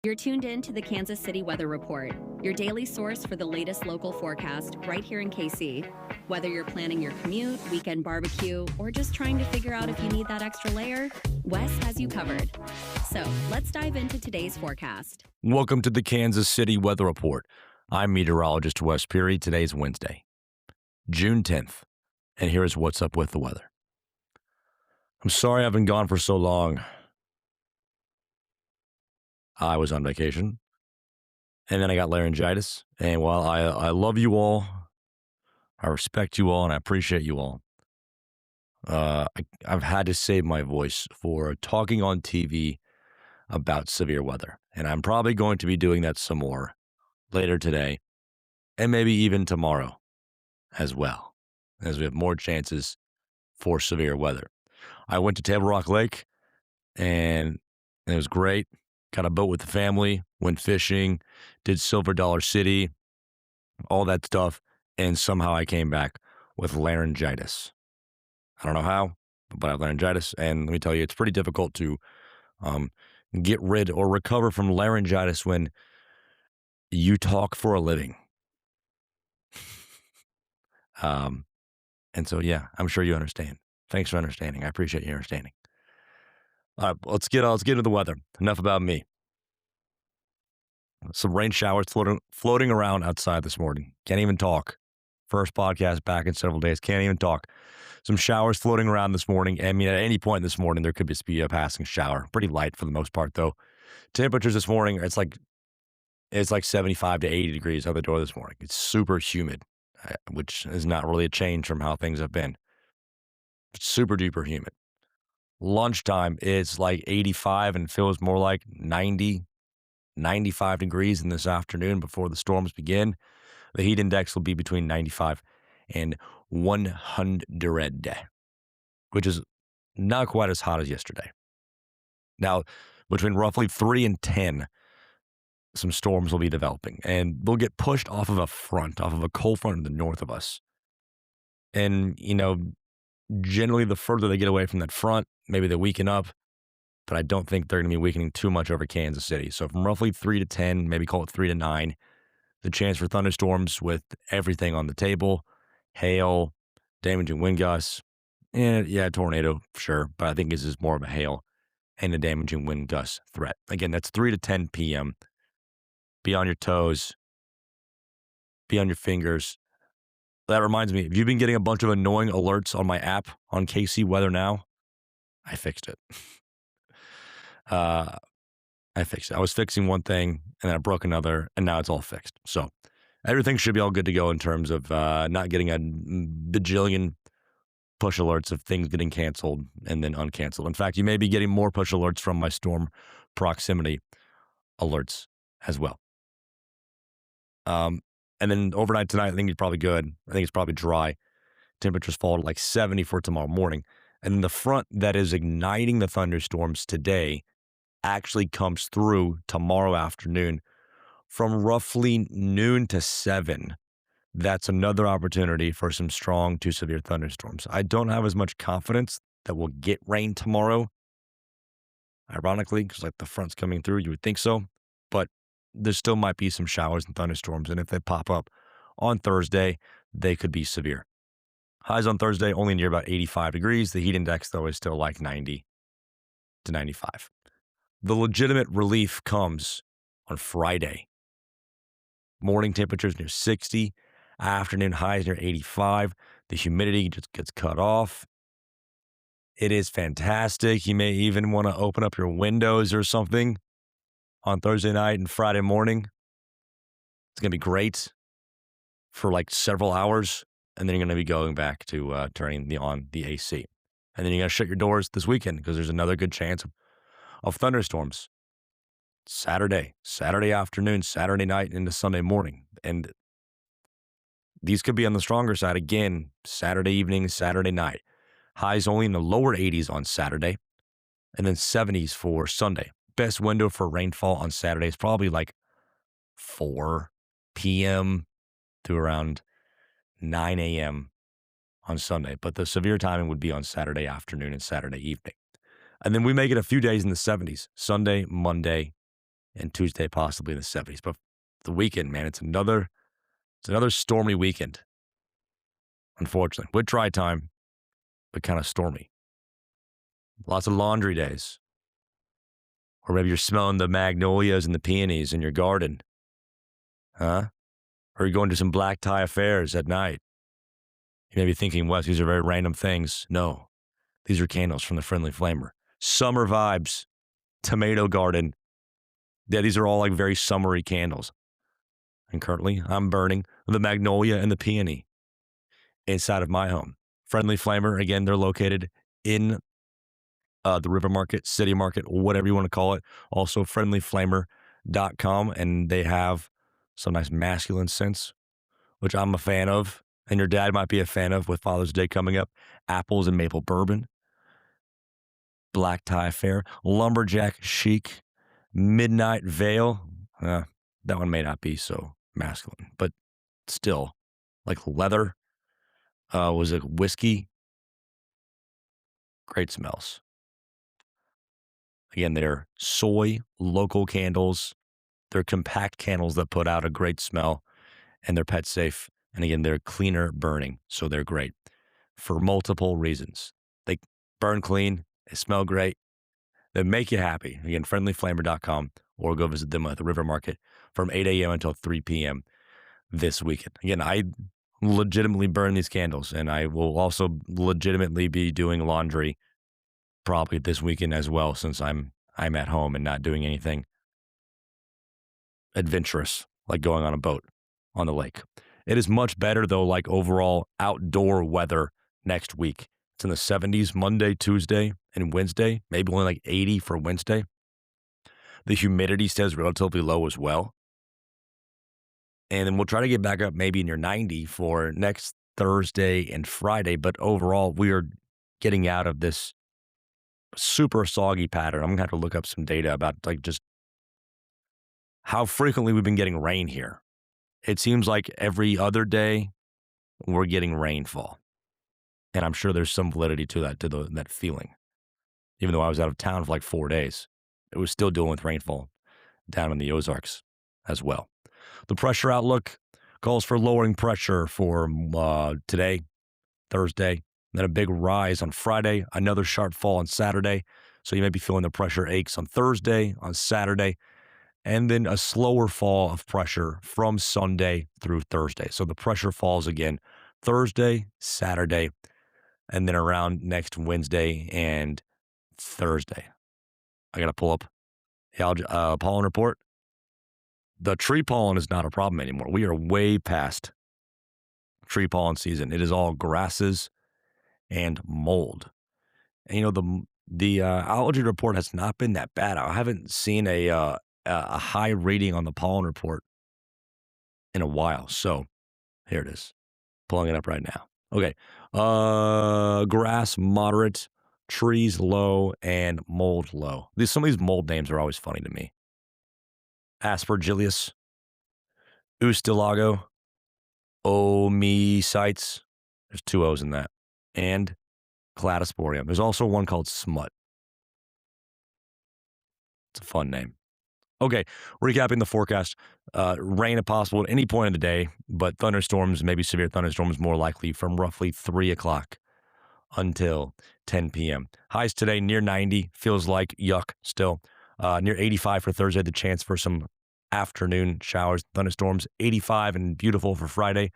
You're tuned in to the Kansas City Weather Report, your daily source for the latest local forecast right here in KC. Whether you're planning your commute, weekend barbecue, or just trying to figure out if you need that extra layer, Wes has you covered. So let's dive into today's forecast. Welcome to the Kansas City Weather Report. I'm meteorologist Wes Peary. Today's Wednesday, June 10th, and here's what's up with the weather. I'm sorry I've been gone for so long. I was on vacation, and then I got laryngitis. And while I love you all, I respect you all, and I appreciate you all, I've had to save my voice for talking on TV about severe weather. And I'm probably going to be doing that some more later today, and maybe even tomorrow as well, as we have more chances for severe weather. I went to Table Rock Lake, and it was great. Got a boat with the family, went fishing, did Silver Dollar City, all that stuff, and somehow I came back with laryngitis. I don't know how, but I have laryngitis, and let me tell you, it's pretty difficult to get rid or recover from laryngitis when you talk for a living. And so, yeah, I'm sure you understand. Thanks for understanding. I appreciate your understanding. All right, let's get into the weather. Enough about me. Some rain showers floating around outside this morning. Can't even talk. First podcast back in several days. Can't even talk. Some showers floating around this morning. I mean, at any point this morning, there could be a passing shower. Pretty light for the most part, though. Temperatures this morning, it's like 75 to 80 degrees out the door this morning. It's super humid, which is not really a change from how things have been. Super duper humid. Lunchtime, it's like 85 and feels more like 90, 95 degrees in this afternoon before the storms begin. The heat index will be between 95 and 100, which is not quite as hot as yesterday. Now, between roughly 3 and 10, some storms will be developing, and they'll get pushed off of a cold front in the north of us. And, generally the further they get away from that front, maybe they weaken up, but I don't think they're going to be weakening too much over Kansas City. So from roughly 3 to 10, maybe call it 3 to 9, the chance for thunderstorms with everything on the table, hail, damaging wind gusts, and tornado, sure, but I think this is more of a hail and a damaging wind gust threat. Again, that's 3 to 10 p.m. Be on your toes, be on your fingers. That reminds me, if you've been getting a bunch of annoying alerts on my app on KC Weather Now, I fixed it. I was fixing one thing, and then I broke another, and now it's all fixed. So everything should be all good to go in terms of not getting a bajillion push alerts of things getting canceled and then uncanceled. In fact, you may be getting more push alerts from my storm proximity alerts as well. And then overnight tonight, I think it's probably good. I think it's probably dry. Temperatures fall to like 70 for tomorrow morning. And then the front that is igniting the thunderstorms today actually comes through tomorrow afternoon from roughly noon to 7. That's another opportunity for some strong to severe thunderstorms. I don't have as much confidence that we'll get rain tomorrow. Ironically, because like the front's coming through, you would think so. But there still might be some showers and thunderstorms, and if they pop up on Thursday, they could be severe. Highs on Thursday only near about 85 degrees. The heat index, though, is still like 90 to 95. The legitimate relief comes on Friday. Morning temperatures near 60, afternoon highs near 85. The humidity just gets cut off. It is fantastic. You may even want to open up your windows or something on Thursday night and Friday morning. It's going to be great for like several hours, and then you're going to be going back to turning on the AC. And then you're going to shut your doors this weekend because there's another good chance of thunderstorms. Saturday afternoon, Saturday night into Sunday morning. And these could be on the stronger side again, Saturday evening, Saturday night. Highs only in the lower 80s on Saturday, and then 70s for Sunday. Best window for rainfall on Saturday is probably like 4 p.m. to around 9 a.m. on Sunday. But the severe timing would be on Saturday afternoon and Saturday evening. And then we may get a few days in the 70s, Sunday, Monday, and Tuesday possibly in the 70s. But the weekend, man, it's another stormy weekend, unfortunately, with dry time, but kind of stormy. Lots of laundry days. Or maybe you're smelling the magnolias and the peonies in your garden. Huh? Or you're going to some black tie affairs at night. You may be thinking, Wes, these are very random things. No, these are candles from the Friendly Flamer. Summer vibes, tomato garden. Yeah, these are all like very summery candles. And currently, I'm burning the magnolia and the peony inside of my home. Friendly Flamer, again, they're located in the River Market, City Market, whatever you want to call it. Also, friendlyflamer.com, and they have some nice masculine scents, which I'm a fan of, and your dad might be a fan of with Father's Day coming up. Apples and maple bourbon, black tie affair, lumberjack chic, midnight veil. That one may not be so masculine, but still, like leather. Was it whiskey? Great smells. Again, they're soy local candles. They're compact candles that put out a great smell, and they're pet safe. And again, they're cleaner burning, so they're great for multiple reasons. They burn clean, they smell great, they make you happy. Again, friendlyflamer.com, or go visit them at the River Market from 8 a.m. until 3 p.m. this weekend. Again, I legitimately burn these candles, and I will also legitimately be doing laundry probably this weekend as well, since I'm at home and not doing anything adventurous like going on a boat on the lake. It is much better though, like overall outdoor weather next week. It's in the 70s Monday, Tuesday, and Wednesday, maybe only like 80 for Wednesday. The humidity stays relatively low as well. And then we'll try to get back up maybe near 90 for next Thursday and Friday. But overall, we are getting out of this super soggy pattern. I'm going to have to look up some data about like just how frequently we've been getting rain here. It seems like every other day we're getting rainfall. And I'm sure there's some validity to that, that feeling. Even though I was out of town for like 4 days, it was still dealing with rainfall down in the Ozarks as well. The pressure outlook calls for lowering pressure for today, Thursday, then a big rise on Friday, another sharp fall on Saturday. So you may be feeling the pressure aches on Thursday, on Saturday, and then a slower fall of pressure from Sunday through Thursday. So the pressure falls again Thursday, Saturday, and then around next Wednesday and Thursday. I got to pull up the pollen report. The tree pollen is not a problem anymore. We are way past tree pollen season. It is all grasses and mold. And, you know, the allergy report has not been that bad. I haven't seen a high rating on the pollen report in a while. So here it is. Pulling it up right now. Okay. Grass moderate, trees low, and mold low. Some of these mold names are always funny to me. Aspergillus, Ustilago, Omycetes. There's 2 O's in that. And Cladosporium. There's also one called Smut. It's a fun name. Okay, recapping the forecast. Rain if possible at any point of the day, but thunderstorms, maybe severe thunderstorms, more likely from roughly 3 o'clock until 10 p.m. Highs today near 90. Feels like yuck still. Near 85 for Thursday, the chance for some afternoon showers, thunderstorms. 85 and beautiful for Friday.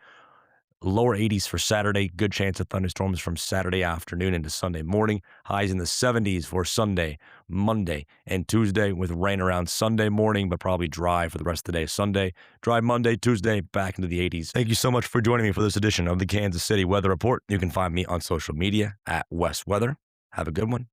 Lower 80s for Saturday. Good chance of thunderstorms from Saturday afternoon into Sunday morning. Highs in the 70s for Sunday, Monday, and Tuesday, with rain around Sunday morning, but probably dry for the rest of the day. Sunday, dry Monday, Tuesday, back into the 80s. Thank you so much for joining me for this edition of the Kansas City Weather Report. You can find me on social media at Wes Weather. Have a good one.